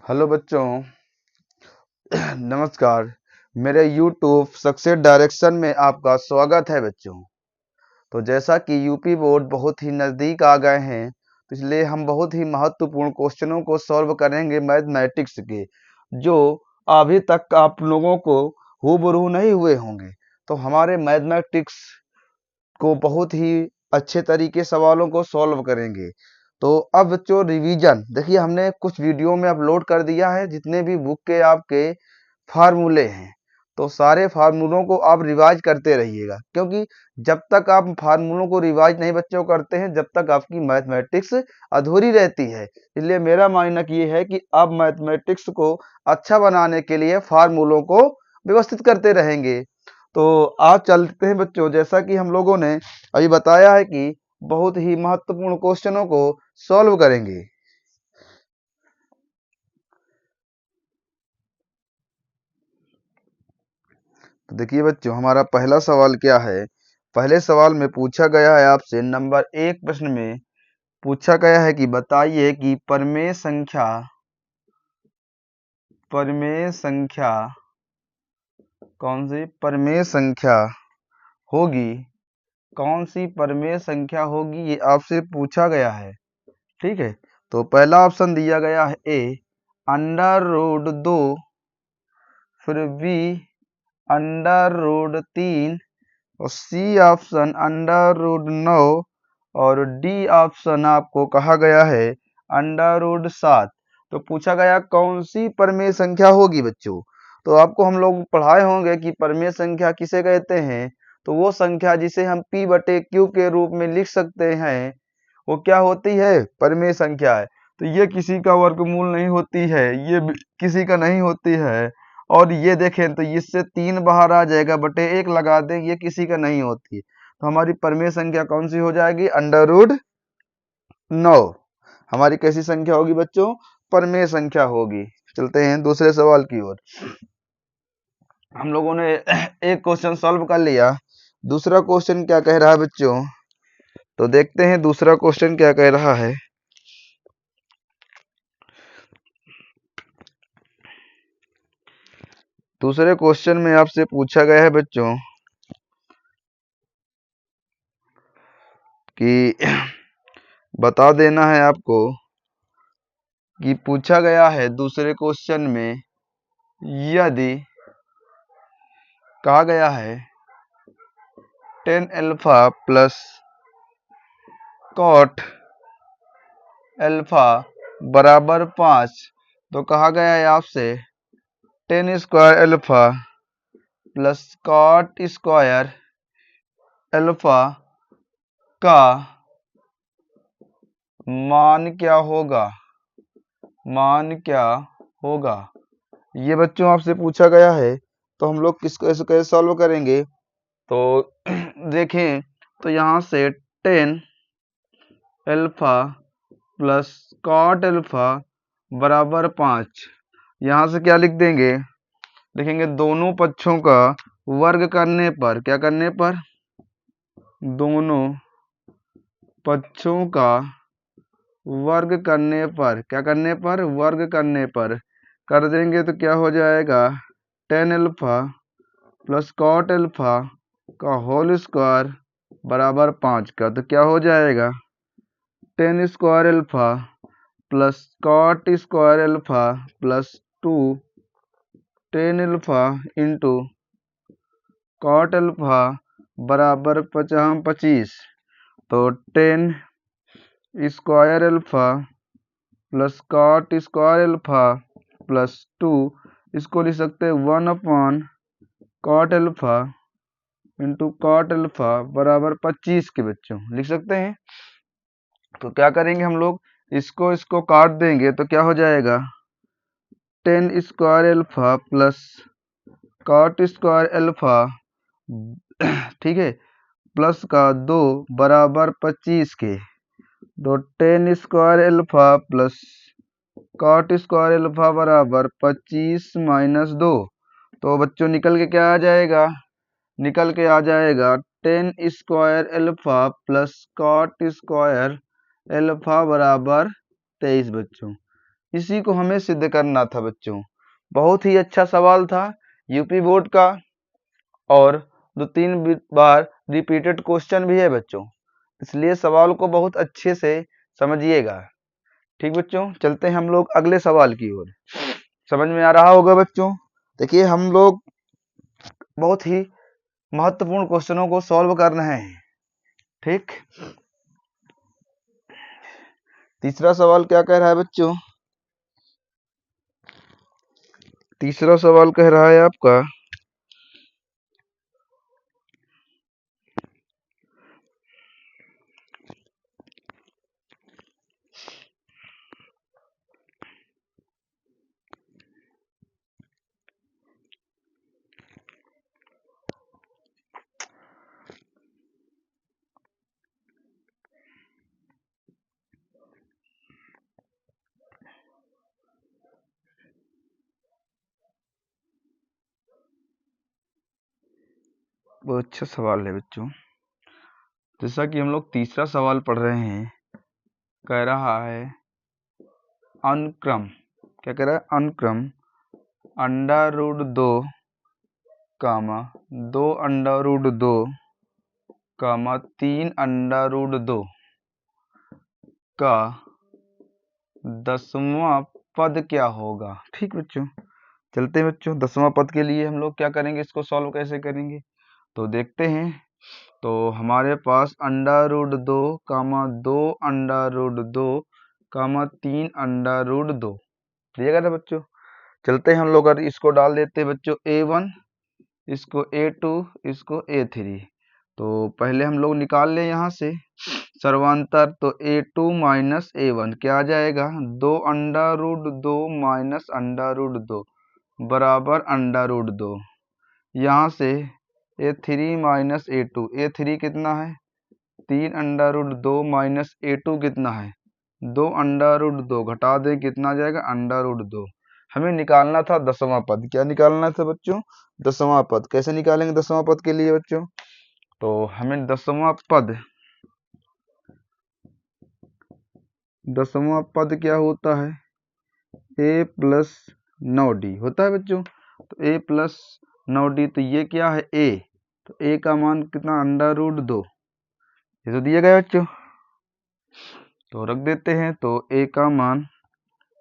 Hello बच्चों, नमस्कार। मेरे यूट्यूब सक्सेस डायरेक्शन में आपका स्वागत है बच्चों। तो जैसा कि यूपी बोर्ड बहुत ही नज़दीक आ गए हैं, तो इसलिए हम बहुत ही महत्वपूर्ण क्वेश्चनों को सॉल्व करेंगे मैथमेटिक्स के, जो अभी तक आप लोगों को हूबहू नहीं हुए होंगे। तो हमारे मैथमेटिक्स को बहुत ही अच्छे तरीके सवालों को सॉल्व करेंगे। तो अब बच्चों रिवीजन देखिए, हमने कुछ वीडियो में अपलोड कर दिया है जितने भी बुक के आपके फार्मूले हैं। तो सारे फार्मूलों को आप रिवाइज करते रहिएगा, क्योंकि जब तक आप फार्मूलों को रिवाइज नहीं बच्चों करते हैं, जब तक आपकी मैथमेटिक्स अधूरी रहती है। इसलिए मेरा मानना ये है कि आप मैथमेटिक्स को अच्छा बनाने के लिए फार्मूलों को व्यवस्थित करते रहेंगे। तो आज चलते हैं बच्चों, जैसा कि हम लोगों ने अभी बताया है कि बहुत ही महत्वपूर्ण क्वेश्चनों को सॉल्व करेंगे। तो देखिए बच्चों, हमारा पहला सवाल क्या है। पहले सवाल में पूछा गया है आपसे, नंबर 1 प्रश्न में पूछा गया है कि बताइए कि परमेय संख्या कौन सी परमेय संख्या होगी, कौन सी परमेय संख्या होगी, ये आपसे पूछा गया है। ठीक है, तो पहला ऑप्शन दिया गया है ए √2, फिर बी √3 और सी ऑप्शन √9 और डी ऑप्शन आपको कहा गया है √7। तो पूछा गया कौन सी परमेय संख्या होगी बच्चों। तो आपको हम लोग पढ़ाए होंगे कि परमेय संख्या किसे कहते हैं। तो वो संख्या जिसे हम p/q के रूप में लिख सकते हैं, वो क्या होती है, परमेय संख्या है। तो ये किसी का वर्गमूल नहीं होती है, ये किसी का नहीं होती है। और ये देखें तो इससे 3 बाहर आ जाएगा, बटे 1 लगा दें, ये किसी का नहीं होती। तो हमारी परमेय संख्या कौन सी हो जाएगी, √9 हमारी कैसी संख्या होगी बच्चों, परमेय संख्या होगी। चलते हैं दूसरे सवाल की ओर। हम लोगों ने एक क्वेश्चन सॉल्व कर लिया, दूसरा क्वेश्चन क्या कह रहा है बच्चों। तो देखते हैं दूसरा क्वेश्चन क्या कह रहा है। दूसरे क्वेश्चन में आपसे पूछा गया है बच्चों कि बता देना है आपको कि पूछा गया है दूसरे क्वेश्चन में, यदि कहा गया है tan alpha plus cot alpha बराबर 5, तो कहा गया है आपसे tan square alpha plus cot square alpha का मान क्या होगा, ये बच्चों आपसे पूछा गया है। तो हम लोग किसको कैसे सॉल्व करेंगे। तो देखें तो यहाँ से tan alpha plus cot alpha बराबर 5, यहाँ से क्या लिख देंगे, लिखेंगे दोनों पक्षों का वर्ग करने पर, क्या करने पर, दोनों पक्षों का वर्ग करने पर, क्या करने पर, वर्ग करने पर कर देंगे। तो क्या हो जाएगा, tan alpha plus cot alpha का होल स्क्वायर बराबर 5 का। तो क्या हो जाएगा, tan square alpha plus cot square alpha plus 2 tan alpha into cot alpha बराबर 25। तो tan square alpha plus cot square alpha plus 2, इसको लिख सकते हैं 1/cot alpha into cot alpha बराबर 25 के बच्चों लिख सकते हैं। तो क्या करेंगे हम लोग, इसको काट देंगे तो क्या हो जाएगा, tan square alpha plus cot square alpha ठीक है प्लस का 2 बराबर 25 के। तो tan square alpha plus cot square alpha बराबर 25 - 2। तो बच्चों निकल के क्या आ जाएगा, निकल के आ जाएगा tan square alpha plus cot square alpha बराबर 23 बच्चों। इसी को हमें सिद्ध करना था बच्चों। बहुत ही अच्छा सवाल था यूपी बोर्ड का, और 2-3 बार रिपीटेड क्वेश्चन भी है बच्चों, इसलिए सवाल को बहुत अच्छे से समझिएगा। ठीक बच्चों, चलते हैं हम लोग अगले सवाल की ओर। समझ में आ रहा होगा बच्चों। देखिए, हम लोग बहुत ही महत्वपूर्ण क्वेश्चनों को सॉल्व कर रहे हैं। ठीक, तीसरा सवाल क्या कह रहा है बच्चों? तीसरा सवाल कह रहा है आपका, बहुत अच्छा सवाल है बच्चों। जैसा कि हम लोग तीसरा सवाल पढ़ रहे हैं, कह रहा है अनुक्रम, क्या कह रहा है? अनुक्रम अंडर रूट 2 कामा 2 अंडर रूट 2 कामा 3 अंडर रूट 2 का 10वां पद क्या होगा? ठीक बच्चों, चलते हैं बच्चों। 10वां पद के लिए हम लोग क्या करेंगे, इसको सॉल्व कैसे करेंगे तो देखते हैं। तो हमारे पास अंडर रूट 2 कामा 2 अंडर रूट 2 कामा 3 अंडर रूट 2 दिएगा ना बच्चों। चलते हैं हम लोग, अगर इसको डाल देते हैं बच्चों a1, इसको a2, इसको a3। तो पहले हम लोग निकाल लें यहाँ से सर्वांतर। तो a2 माइनस a1 क्या आ जाएगा? 2 under root 2 minus under root 2 बराबर अंडर रूट 2। यहाँ से a3 माइनस a2, a3 कितना है? 3 अंडर रूट 2 माइनस a2 कितना है? 2 अंडर रूट 2, घटा दें कितना आ जाएगा? Under root 2। हमें निकालना था 10वां पद। क्या निकालना था बच्चों? 10वां पद। कैसे निकालेंगे 10वां पद के लिए बच्चों? तो हमें 10वां पद क्या होता है? a प्लस 9d होता है बच्चों। तो a प्लस 9d, तो ये क्या है? a। तो a का मान कितना? Under root 2। ये तो दिया गया बच्चों, तो रख देते हैं। तो a का मान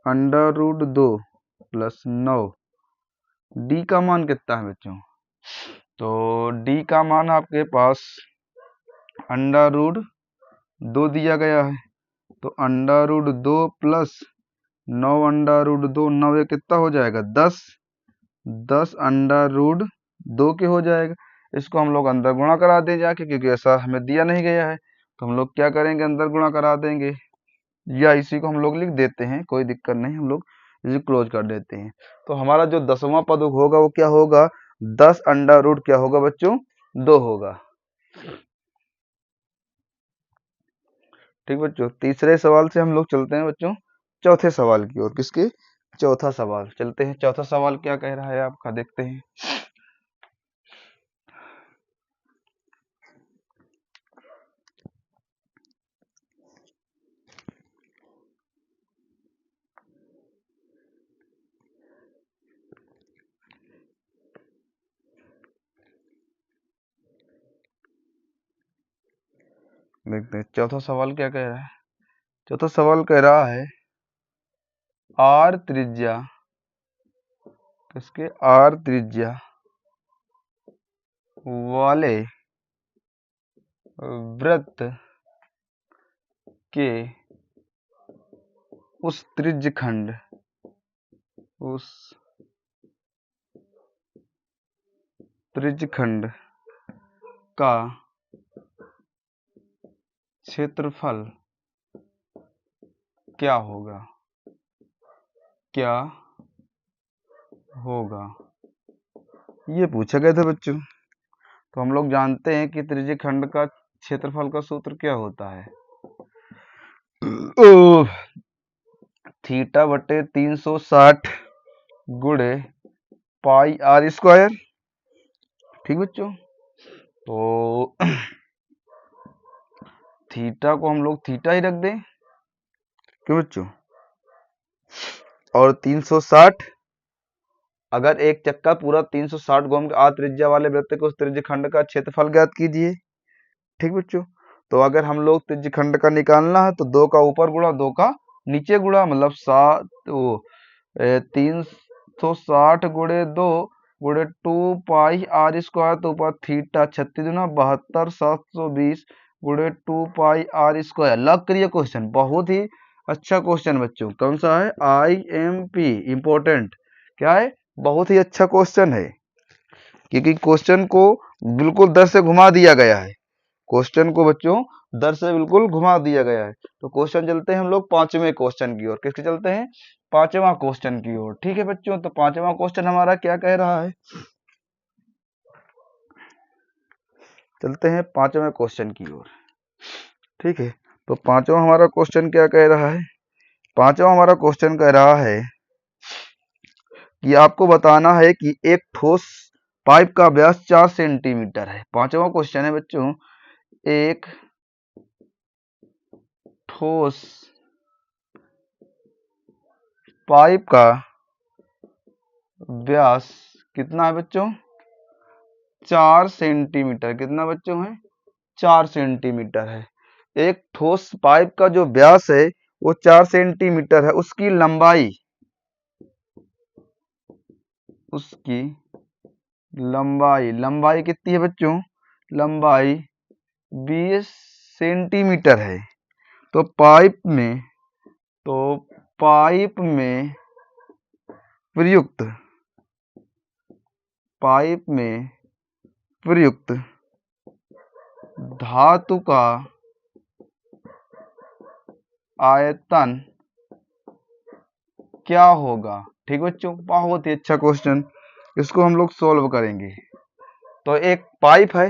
अंडर रूट 2 प्लस 9। d का मान कितना है बच्चों? तो d का मान आपके पास अंडर रूट 2 दिया गया है। तो under root 2 plus 9 under root 2, 9 ये कितना हो जाएगा? 10। 10 अंडर रूट 2 के हो जाएगा। इसको हम लोग अंदर गुणा करा दें जाके, क्योंकि ऐसा हमें दिया नहीं गया है। तो हम लोग क्या करेंगे? अंदर गुणा करा देंगे, या इसी को हम लोग लिख देते हैं, कोई दिक्कत नहीं, हम लोग इसे क्लोज कर देते हैं। तो हमारा जो 10वां पद होगा वो क्या होगा? 10 अंडर रूट क्या होगा बच्चों? 2 होगा। ठीक बच्चों, तीसरे सवाल से हम लोग चलते हैं बच्चों चौथे सवाल की ओर। किसके? चौथा सवाल। चलते हैं, चौथा सवाल क्या कह रहा है आपका, देखते हैं। देखते हैं चौथा सवाल क्या कह रहा है। चौथा सवाल कह रहा है आर त्रिज्या, किसके? आर त्रिज्या वाले वृत्त के उस त्रिज्यखंड का क्षेत्रफल क्या होगा? क्या होगा, ये पूछा गया था बच्चों। तो हम लोग जानते हैं कि त्रिज्यखंड का क्षेत्रफल का सूत्र क्या होता है? थीटा बटे 360 गुणे पाई आर स्क्वायर। ठीक बच्चों, तो थीटा को हम लोग थीटा ही रख दें, क्यों बच्चों? और 360। अगर एक चक्का पूरा 360 घूम के त्रिज्या वाले वृत्त के उस त्रिज्यखंड का क्षेत्रफल ज्ञात कीजिए। ठीक बच्चों, तो अगर हम लोग त्रिज्यखंड का निकालना है तो 2 का ऊपर गुणा 2 का नीचे गुणा, मतलब 360 गुणे 2 गुणे 2 पाई आर स्क्वायर, तो ऊपर थीटा 36 दुना 72 720 गुणे 2 पाई आर स्क्वायर। लग करिए क्वेश्चन, बहुत ही अच्छा क्वेश्चन बच्चों। कौन सा है? IMP, important. क्या है? बहुत ही अच्छा क्वेश्चन है, क्योंकि क्वेश्चन को बिल्कुल दर से घुमा दिया गया है। क्वेश्चन को बच्चों दर से बिल्कुल घुमा दिया गया है। तो क्वेश्चन चलते हैं हम लोग 5वें क्वेश्चन की ओर। किसके चलते हैं? 5वां क्वेश्चन की ओर। ठीक है बच्चों, तो 5वां क्वेश्चन हमारा क्या कह रहा है? चलते हैं 5वें क्वेश्चन की ओर। ठीक है, तो 5वां हमारा क्वेश्चन क्या कह रहा है? 5वां हमारा क्वेश्चन कह रहा है कि आपको बताना है कि एक ठोस पाइप का व्यास 4 सेंटीमीटर है। 5वां क्वेश्चन है बच्चों, एक ठोस पाइप का व्यास कितना है बच्चों? 4 सेंटीमीटर। कितना बच्चों है? 4 सेंटीमीटर है। एक ठोस पाइप का जो व्यास है वो 4 सेंटीमीटर है। उसकी लंबाई लंबाई कितनी है बच्चों? लंबाई 20 सेंटीमीटर है। तो पाइप में प्रयुक्त धातु का आयतन क्या होगा? ठीक बच्चों, बहुत ही अच्छा क्वेश्चन। इसको हम लोग सॉल्व करेंगे। तो एक पाइप है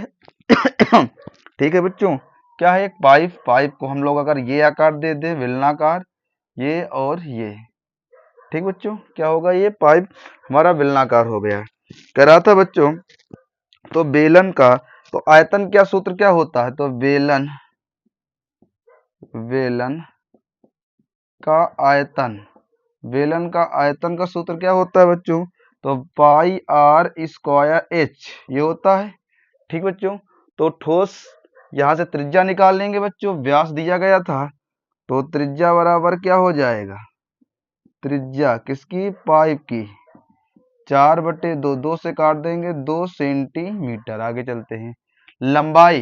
ठीक है बच्चों, क्या है? एक पाइप को हम लोग अगर ये आकार दे दे, बेलनाकार, ये और ये, ठीक बच्चों, क्या होगा? ये पाइप हमारा बेलनाकार हो गया। कह रहा था बच्चों, तो बेलन का तो आयतन क्या सूत्र क्या होता है? तो बेलन का आयतन का सूत्र क्या होता है बच्चों? तो पाई आर स्क्वायर एच, ये होता है। ठीक बच्चों, तो ठोस यहां से त्रिज्या निकाल लेंगे बच्चों। व्यास दिया गया था, तो त्रिज्या बराबर क्या हो जाएगा? त्रिज्या किसकी? पाइप की 4/2, 2 से काट देंगे 2 सेंटीमीटर। आगे चलते हैं। लंबाई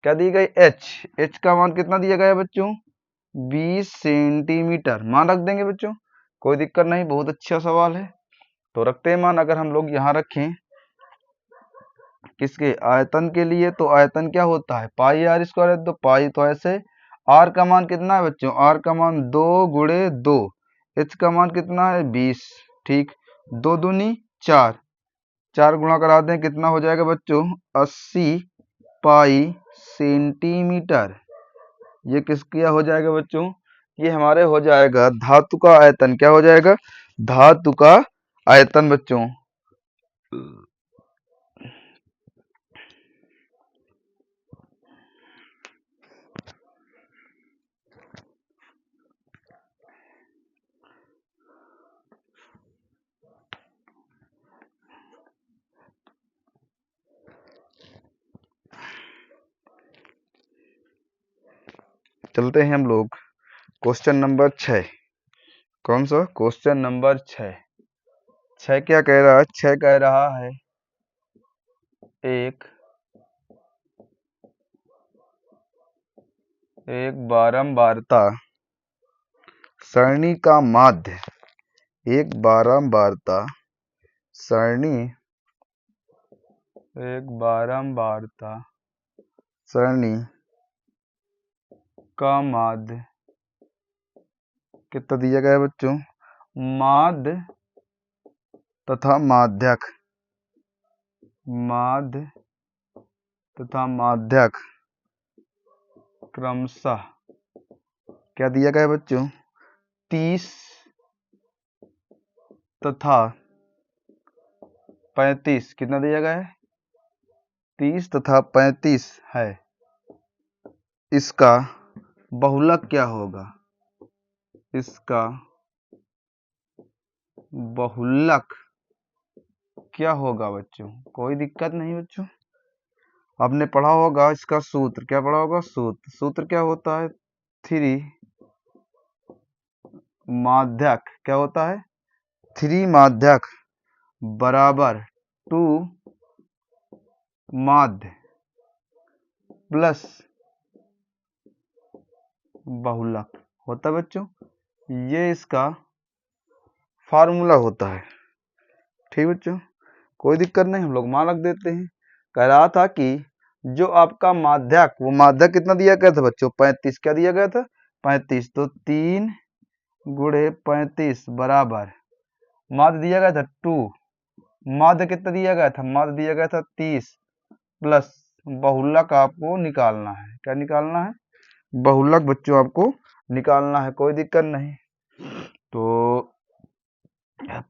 क्या दी गई? एच का मान कितना दिया गया बच्चों? 20 सेंटीमीटर। मान रख देंगे बच्चों, कोई दिक्कत नहीं, बहुत अच्छा सवाल है। तो रखते हैं मान। अगर हम लोग यहाँ रखें किसके? आयतन के लिए, तो आयतन क्या होता है? पाई आर स्क्वायर है, तो पाई तो ऐसे। आर का मान कितना है बच्चों? आर का मान 2 गुणे 2। एच का मान कितना है? 20। ठीक, 2 दूनी 4, 4 गुणा करा दें, कितना हो जाएगा बच्चों? 80 पाई सेंटीमीटर। ये किसका हो जाएगा बच्चों? ये हमारे हो जाएगा धातु का आयतन। क्या हो जाएगा? धातु का आयतन बच्चों। चलते हैं हम लोग क्वेश्चन नंबर 6। कौन सा? Question number 6। 6 क्या कह रहा है? 6 कह रहा है एक बारंबारता सरणी का माध्य, एक बारंबारता सरणी का माध्य कितना दिया गया है बच्चों? माध्य तथा माध्यक क्रमशः क्या दिया गया है बच्चों? 30 तथा 35। कितना दिया गया है? 30 तथा 35 है। इसका बहुलक क्या होगा? इसका बहुलक क्या होगा बच्चों? कोई दिक्कत नहीं बच्चों, आपने पढ़ा होगा इसका सूत्र। क्या पढ़ा होगा? सूत्र क्या होता है? 3 माध्यक। क्या होता है? 3 माध्यक बराबर 2 माध्य प्लस बहुलक होता है बच्चों। ये इसका फार्मूला होता है। ठीक बच्चों, कोई दिक्कत नहीं, हम लोग मान रख देते हैं। कह रहा था कि जो आपका माध्यक, वो माध्यक कितना दिया गया था बच्चों? 35। क्या दिया गया था? 35। तो 3 गुणे 35 बराबर माध्य दिया गया था 2। माध्य कितना दिया गया था? माध्य दिया गया था 30 प्लस बहुलक आपको निकालना है। क्या निकालना है? बहुलक बच्चों आपको निकालना है। कोई दिक्कत नहीं। तो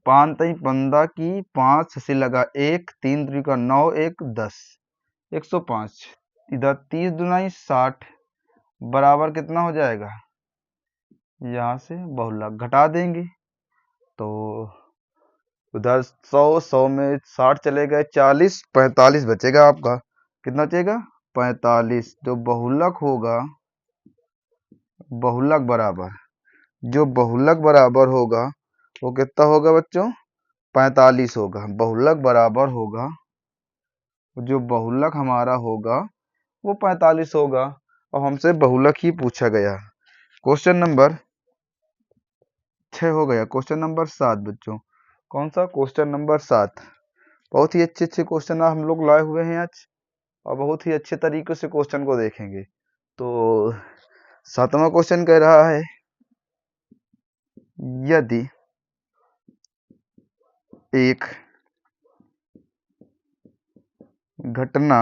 5 3 15 की 5 से लगा 1, 3 3 का 9, 1 10, 105। इधर 30 दुनाई 60 बराबर कितना हो जाएगा? यहाँ से बहुलक घटा देंगे तो उधर 100 में 60 चले गए, 40, 45 बचेगा आपका। कितना बचेगा? 45। जो बहुलक होगा, बहुलक बराबर, जो बहुलक बराबर होगा वो कितना होगा बच्चों? 45 होगा। बहुलक बराबर होगा, जो बहुलक हमारा होगा वो 45 होगा। और हमसे बहुलक ही पूछा गया। क्वेश्चन नंबर 6 हो गया। क्वेश्चन नंबर 7 बच्चों, कौन सा? Question number 7। बहुत ही अच्छे अच्छे क्वेश्चन हम लोग लाए हुए हैं आज, और बहुत ही अच्छे तरीके से क्वेश्चन को देखेंगे। तो 7वां क्वेश्चन कह रहा है, यदि एक घटना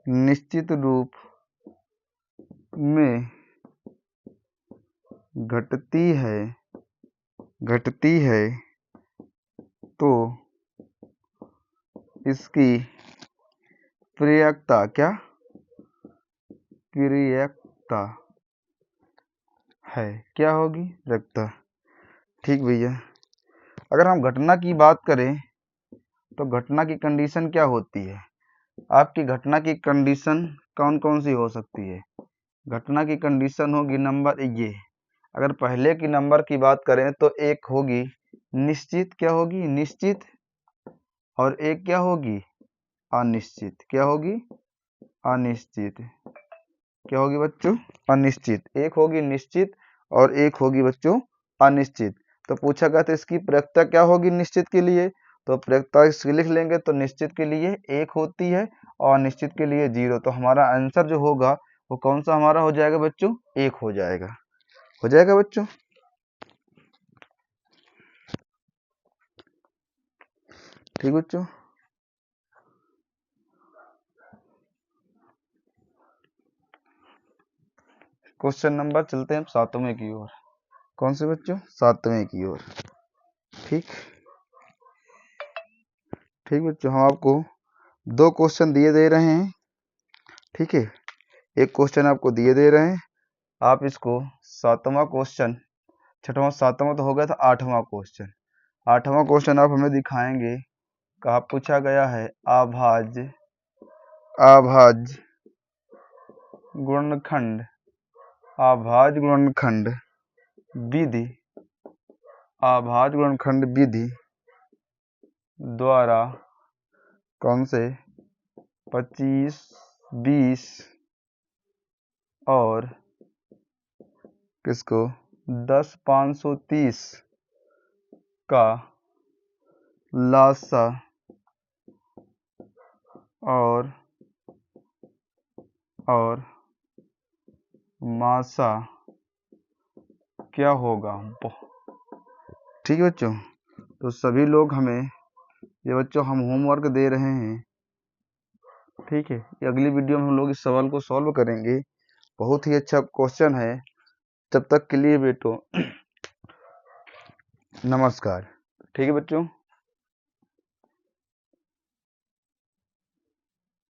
निश्चित रूप में घटती है तो इसकी क्रियकता, क्या क्रियकता है? क्या होगी? क्रियकता। ठीक भैया, अगर हम घटना की बात करें तो घटना की कंडीशन क्या होती है? आपकी घटना की कंडीशन कौन कौन सी हो सकती है? घटना की कंडीशन होगी नंबर ये, अगर पहले की नंबर की बात करें तो एक होगी निश्चित। क्या होगी? निश्चित। और एक क्या होगी? अनिश्चित। क्या होगी? अनिश्चित। क्या होगी बच्चों? अनिश्चित। एक होगी निश्चित और एक होगी बच्चों अनिश्चित। तो पूछा गया था इसकी प्रयोक्ता क्या होगी निश्चित के लिए, तो प्रयोक्ता इसकी लिख लेंगे। तो निश्चित के लिए 1 होती है और अनिश्चित के लिए 0। तो हमारा आंसर जो होगा वो कौन सा हमारा हो जाएगा बच्चों? 1 हो जाएगा। हो जाएगा बच्चों? ठीक बच्चों, क्वेश्चन नंबर चलते हैं 7वें की ओर। कौन से बच्चों? 7वें की ओर। ठीक ठीक बच्चों, हम आपको 2 क्वेश्चन दिए दे रहे हैं। ठीक है, एक क्वेश्चन आपको दिए दे रहे हैं, आप इसको 7वां क्वेश्चन, 6वां 7वां तो हो गया था, 8वां क्वेश्चन। 8वां क्वेश्चन आप हमें दिखाएंगे। कहा पूछा गया है अभाज्य गुणनखंड अभाज्य गुणनखंड विधि द्वारा कौन से 25, 20 और किसको 10, 530 का लासा और मासा क्या होगा? ठीक है बच्चों, तो सभी लोग हमें ये बच्चों हम होमवर्क दे रहे हैं। ठीक है, ये अगली वीडियो में हम लोग इस सवाल को सॉल्व करेंगे। बहुत ही अच्छा क्वेश्चन है। तब तक के लिए बेटो नमस्कार। ठीक है बच्चों।